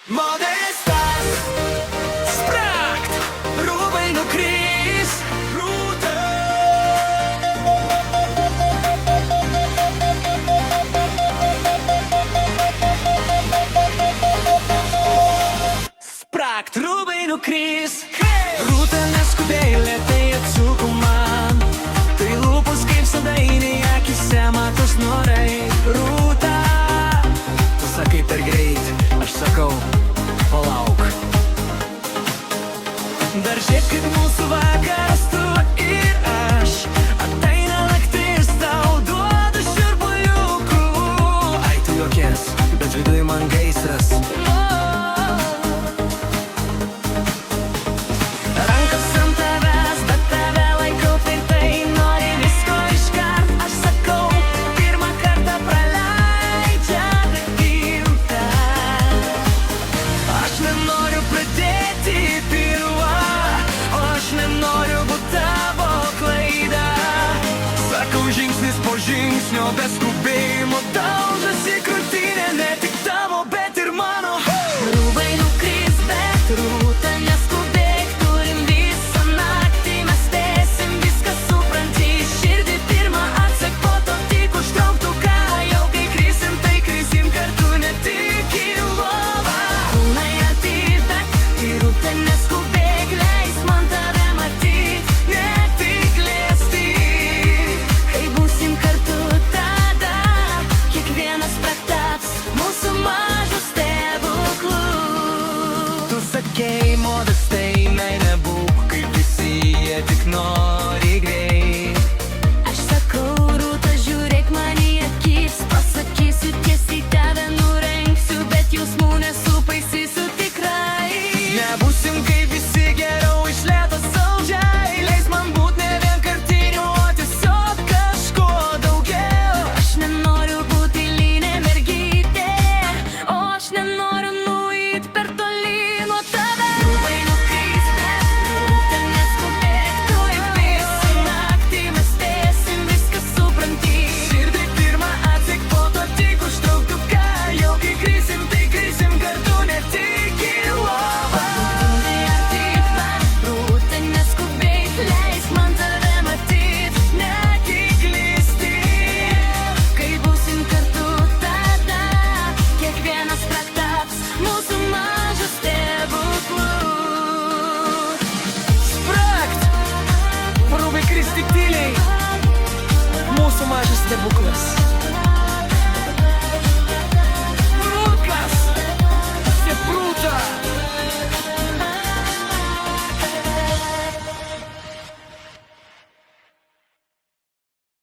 Modestas spragt, rūbai nukris, rūta. Spragt, rūbai nukris, rūta neskubiai lėtai atsuko man. Tai lūpos kaip saldainiai, akise matos norai. Rūta, tu sakai per greit, aš sakau palauk. Dar žiūrėk kaip mūsų vakaras, tu ir aš. Ateina naktis, tau duodu šiurpuliukų. Ai tu juokies, bet viduj man gaisras. Rankas ant tavęs, bet tave laikau tvirtai. Nori visko iškart, aš sakau pirmą kartą praleidžiant gimtą. Aš nenoriu pradėti pirmą, o aš nenoriu būt tavo klaida. Sakau žingsnis po žingsnio, be skubėjimo daužasi krūtinė. Ne tik tavo, bet ir mano. Rūbai nukris, bet rūta neskubėk. Turim visą naktį, mes spėsim viską supranti. Širdį pirmą atsek, po to tik užtrauk tu ką. Jau kai krisim, tai krisim kartu, ne tik į lovą. Kūnai arti, bet ir rūta neskubėk. Leis man tave matyt, ne tik liesti. Kai būsim kartu tada, kiekvienas prataps mūsų mažu stebuklu. Tu sakei modestai, meilė būk kaip visi, jie tik nori greit. Aš sakau, Rūta, žiūrėk man į akis. Pasakysiu tiesiai, tave nurenksiu, bet jausmų nesupaisysiu tikrai. Nebūsim kaip visi, geriau iš lėto saldžiai. Leis man būt ne vienkartiniu, o tiesiog kažko daugiau. Aš nenoriu būt eilinė mergytė, o aš nenoriu nueit per toli nuo tavęs. Rūbai nukris, bet rūta neskubėk. Turim visą naktį, mes spėsim viską supranti. Širdį pirmą atsek, po to tik užtrauk tu ką. Jau kai krisim, tai krisim kartu, ne tik į lovą. Kūnai arti, bet rūta neskubėk. Leis man tave matyt, ne tik liesti. Kai būsim kartu tada, kiekvienas prataps mūsų mažu stebuklu. Spragt, rūbai kris tik tyliai, mūsų mažas stebuklas.